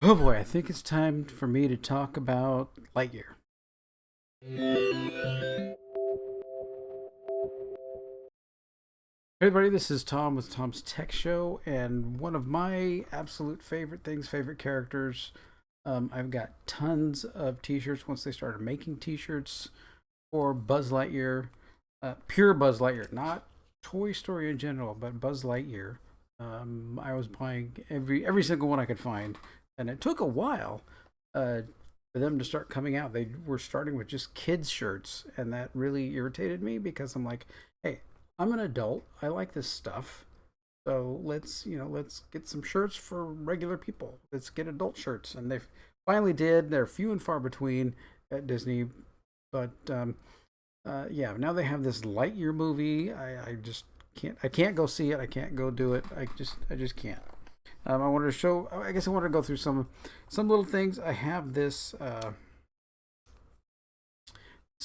Oh boy, I think it's time for me to talk about Lightyear. Hey everybody, this is Tom with Tom's Tech Show, and one of my absolute favorite things, favorite characters. I've got tons of T-shirts once they started making T-shirts for Buzz Lightyear, pure Buzz Lightyear, not Toy Story in general, but Buzz Lightyear. I was buying every single one I could find, and it took a while for them to start coming out. They were starting with just kids shirts, and that really irritated me because I'm like, hey, I'm an adult. I like this stuff. So let's get some shirts for regular people. Let's get adult shirts, and they finally did. They're few and far between at Disney, but yeah, now they have this Lightyear movie. I just can't. I can't go see it. I can't go do it. I just can't. I wanted to show. I guess I wanted to go through some little things. I have this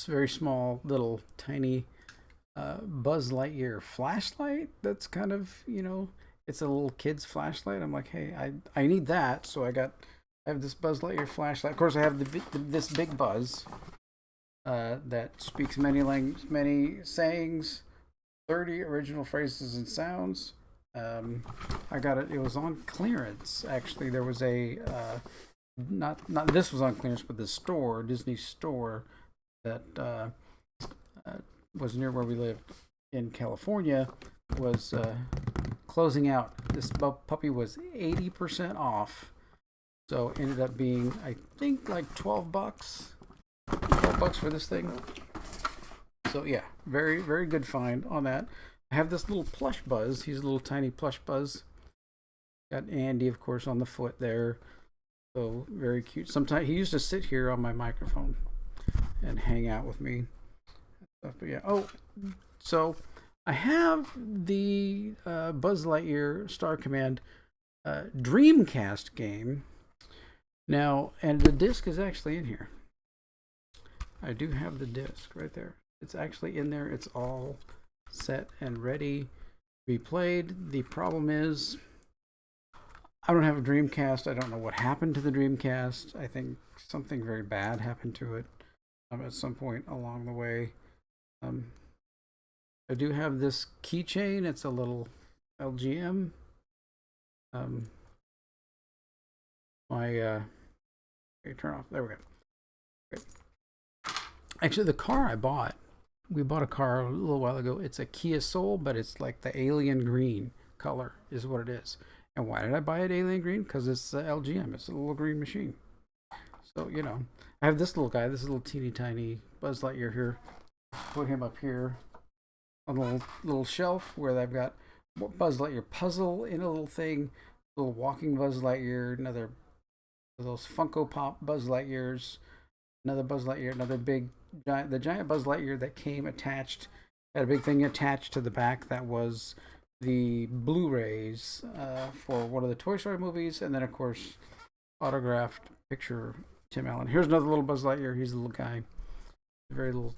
very small little tiny Buzz Lightyear flashlight. That's kind of it's a little kid's flashlight. I'm like, hey, I need that. So I have this Buzz Lightyear flashlight. Of course, I have this big Buzz that speaks many sayings, 30 original phrases and sounds. I got it. It was on clearance. Actually, there was a not this was on clearance, but the store, Disney store, that uh, was near where we lived in California, was closing out. This puppy was 80% off, so ended up being, I think, like 12 bucks. 12 bucks for this thing. So yeah, very good find on that. I have this little plush Buzz. He's a little tiny plush Buzz. Got Andy, of course, on the foot there. So very cute. Sometimes he used to sit here on my microphone and hang out with me. But yeah. Oh, so I have the Buzz Lightyear Star Command Dreamcast game now, and the disc is actually in here. I do have the disc right there. It's actually in there. It's all set and ready to be played. The problem is I don't have a Dreamcast. I don't know what happened to the Dreamcast. I think something very bad happened to it at some point along the way. Um, I do have this keychain. It's a little LGM. Um, my okay, turn off. There we go. Okay. Actually, the car I bought, we bought a car a little while ago. It's a Kia Soul, but it's like the alien green color is what it is. And why did I buy it alien green? Because it's LGM. It's a little green machine. So, I have this little guy, this little teeny tiny Buzz Lightyear here. Put him up here on a little shelf where I've got Buzz Lightyear puzzle in a little thing, little walking Buzz Lightyear, another of those Funko Pop Buzz Lightyears, another Buzz Lightyear, another big the giant Buzz Lightyear that came attached, had a big thing attached to the back that was the Blu-rays for one of the Toy Story movies, and then of course autographed picture of Tim Allen. Here's another little Buzz Lightyear. He's a little guy, a very little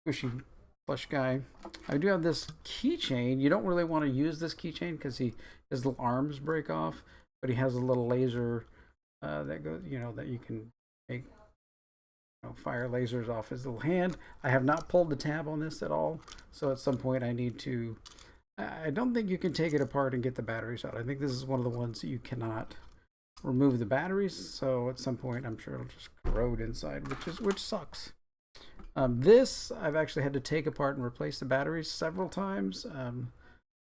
squishy plush guy. I do have this keychain. You don't really want to use this keychain because his little arms break off, but he has a little laser that goes, that you can make fire lasers off his little hand. I have not pulled the tab on this at all, so at some point I need to. I don't think you can take it apart and get the batteries out. I think this is one of the ones that you cannot remove the batteries. So at some point, I'm sure it'll just corrode inside, which sucks. This I've actually had to take apart and replace the batteries several times.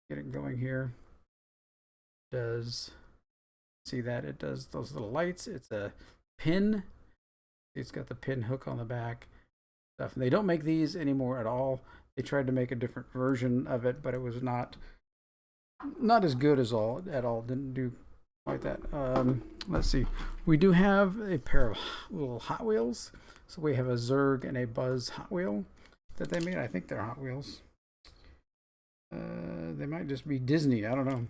Get it going here. Does see that it does those little lights? It's a pin. It's got the pin hook on the back. Stuff. And they don't make these anymore at all. They tried to make a different version of it, but it was not as good as all at all. Didn't do quite that. Let's see. We do have a pair of little Hot Wheels. So we have a Zurg and a Buzz Hot Wheel that they made. I think they're Hot Wheels. They might just be Disney. I don't know.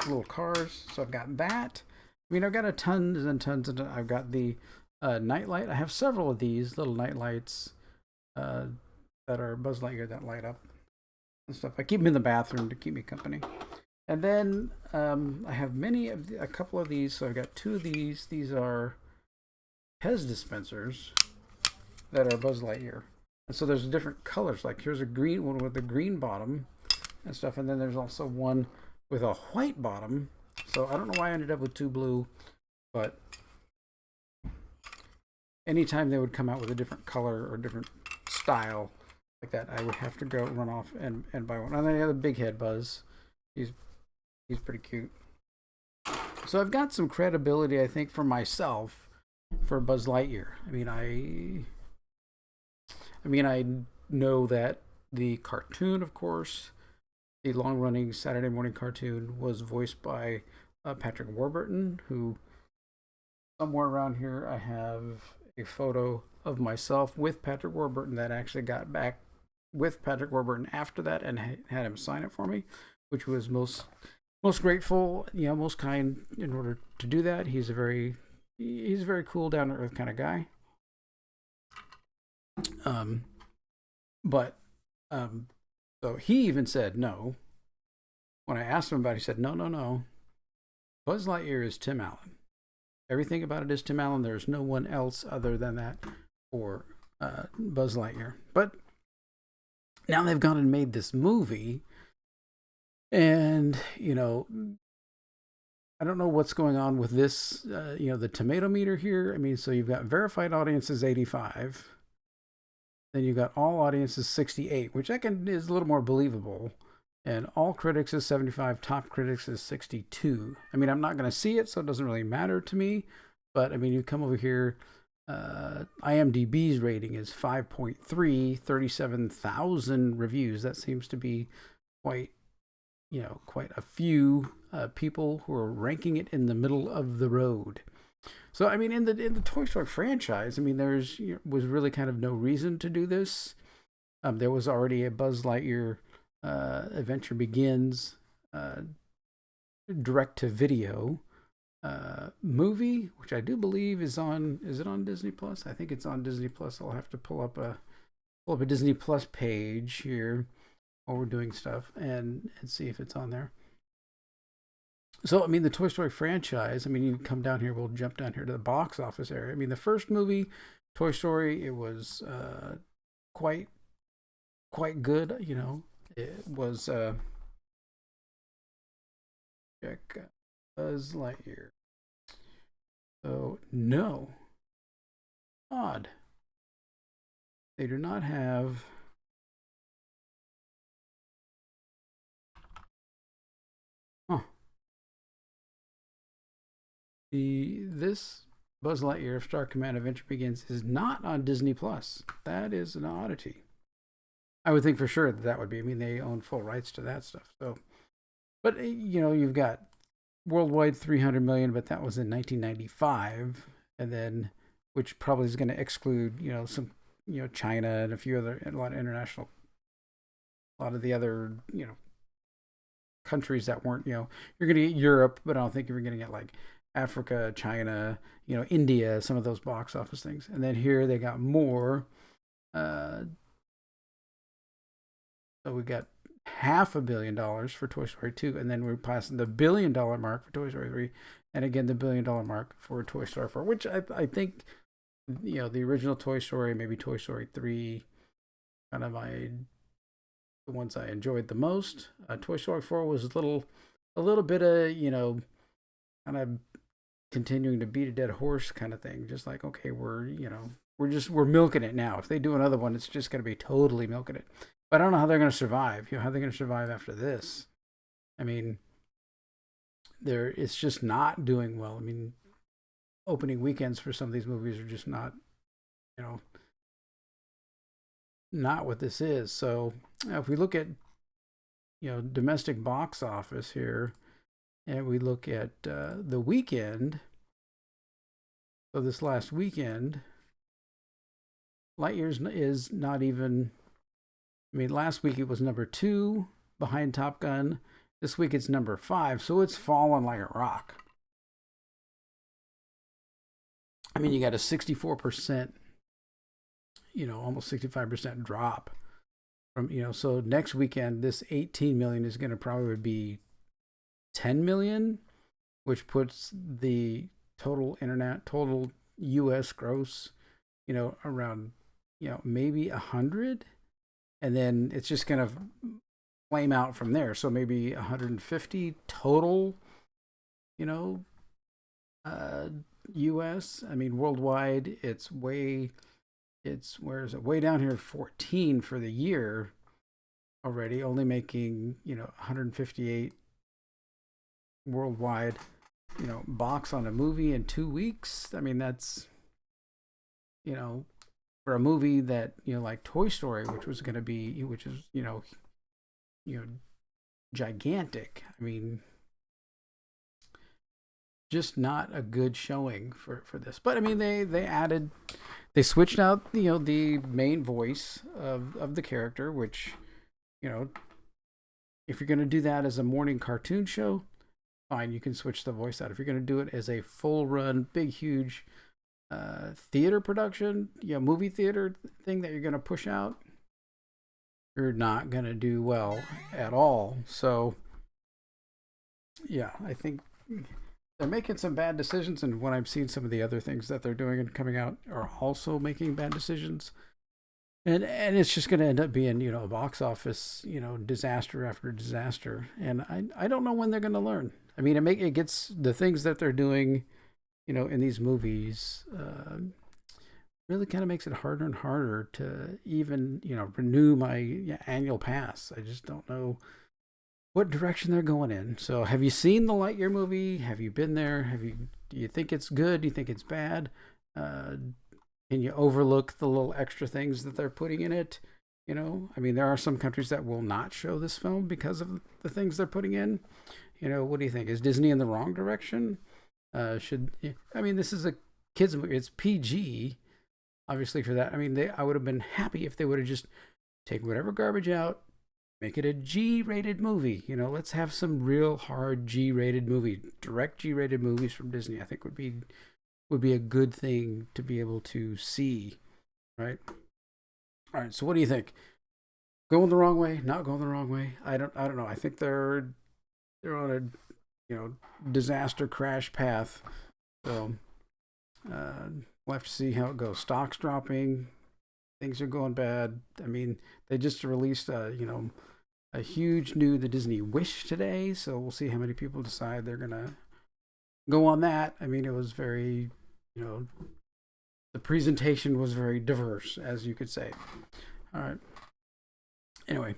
Little cars. So I've got that. I mean, I've got a tons and tons of. I've got the nightlight. I have several of these little night lights that are Buzz Lightyear that light up and stuff. I keep them in the bathroom to keep me company. And then I have a couple of these. So I've got two of these. These are Pez dispensers that are Buzz Lightyear. And so there's different colors. Like here's a green one with a green bottom and stuff. And then there's also one with a white bottom. So I don't know why I ended up with two blue, but anytime they would come out with a different color or different style like that, I would have to go run off and buy one. And then I have the big head Buzz. He's pretty cute. So I've got some credibility, I think, for myself for Buzz Lightyear. I know that the cartoon, of course, the long-running Saturday morning cartoon, was voiced by Patrick Warburton, who somewhere around here I have a photo of myself with Patrick Warburton that actually got back with Patrick Warburton after that and had him sign it for me, which was most grateful, most kind in order to do that. He's a very cool, down to earth kind of guy. So he even said no. When I asked him about it, he said, no. Buzz Lightyear is Tim Allen. Everything about it is Tim Allen. There's no one else other than that for Buzz Lightyear. But now they've gone and made this movie. And, I don't know what's going on with this, the Tomatometer here. So you've got verified audiences 85. Then you've got all audiences 68, which is a little more believable. And all critics is 75, top critics is 62. I'm not going to see it, so it doesn't really matter to me. But, you come over here, IMDb's rating is 5.3, 37,000 reviews. That seems to be quite a few people who are ranking it in the middle of the road. So, in the Toy Story franchise, there's was really kind of no reason to do this. There was already a Buzz Lightyear Adventure Begins direct-to-video movie, which I do believe is it on Disney Plus? I think it's on Disney Plus. I'll have to pull up a Disney Plus page here while we're doing stuff and see if it's on there. So, the Toy Story franchise, you come down here, we'll jump down here to the box office area. The first movie, Toy Story, it was quite good, It was check Buzz Lightyear. So, no. Odd. They do not have... This Buzz Lightyear Star Command Adventure Begins is not on Disney Plus. That is an oddity. I would think for sure that would be. They own full rights to that stuff. So, but you've got worldwide 300 million, but that was in 1995, and then which probably is going to exclude some China and a lot of international, a lot of the other countries that weren't you're going to get Europe, but I don't think you're going to get like Africa, China, India, some of those box office things. And then here they got more. So we got $500 million for Toy Story 2, and then we're passing the $1 billion mark for Toy Story 3, and again the $1 billion mark for Toy Story 4, which I think the original Toy Story, maybe Toy Story 3, kind of the ones I enjoyed the most. Toy Story 4 was a little bit of kind of continuing to beat a dead horse kind of thing. Just like, okay, we're milking it now. If they do another one, it's just going to be totally milking it. But I don't know how they're going to survive. How they're going to survive after this. It's just not doing well. Opening weekends for some of these movies are just not, not what this is. So if we look at, domestic box office here, and we look at the weekend, so this last weekend, Lightyear is not even, last week it was number 2 behind Top Gun. This week it's number 5, so it's fallen like a rock. You got a 64%, almost 65% drop from, so next weekend, this 18 million is going to probably be 10 million, which puts the total US gross, around, maybe 100, and then it's just gonna flame out from there. So maybe 150 total, US. I mean, worldwide, where is it? Way down here, 14 for the year already, only making, 158 worldwide, box on a movie in 2 weeks. I mean, that's, for a movie that, like Toy Story, which is, gigantic. I mean, just not a good showing for this. But I mean, they switched out, the main voice of the character, which, if you're going to do that as a morning cartoon show, fine, you can switch the voice out. If you're going to do it as a full run, big, huge theater production, movie theater thing that you're going to push out, you're not going to do well at all. So, yeah, I think they're making some bad decisions. And when I've seen some of the other things that they're doing and coming out are also making bad decisions. And it's just going to end up being, a box office, disaster after disaster. And I don't know when they're going to learn. I mean, it gets the things that they're doing, in these movies, really kind of makes it harder and harder to even, renew my annual pass. I just don't know what direction they're going in. So have you seen the Lightyear movie? Have you been there? Do you think it's good? Do you think it's bad? Can you overlook the little extra things that they're putting in it? I mean, there are some countries that will not show this film because of the things they're putting in. What do you think? Is Disney in the wrong direction? This is a kids movie. It's PG, obviously, for that. I mean, I would have been happy if they would have just taken whatever garbage out, make it a G-rated movie. Let's have some real hard G-rated movie. Direct G-rated movies from Disney, I think would be a good thing to be able to see, right? All right, so what do you think? Going the wrong way? Not going the wrong way? I don't know. I think they're on a disaster crash path. So we'll have to see how it goes. Stocks dropping, things are going bad. I mean, they just released a huge the Disney Wish today, so we'll see how many people decide they're gonna go on that. I mean, it was very, the presentation was very diverse, as you could say. All right. Anyway,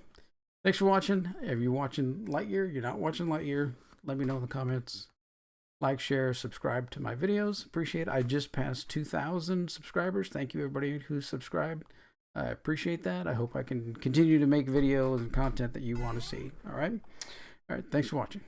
thanks for watching. If you're watching Lightyear, you're not watching Lightyear, let me know in the comments. Like, share, subscribe to my videos. Appreciate it. I just passed 2,000 subscribers. Thank you, everybody who subscribed. I appreciate that. I hope I can continue to make videos and content that you want to see. All right. Thanks for watching.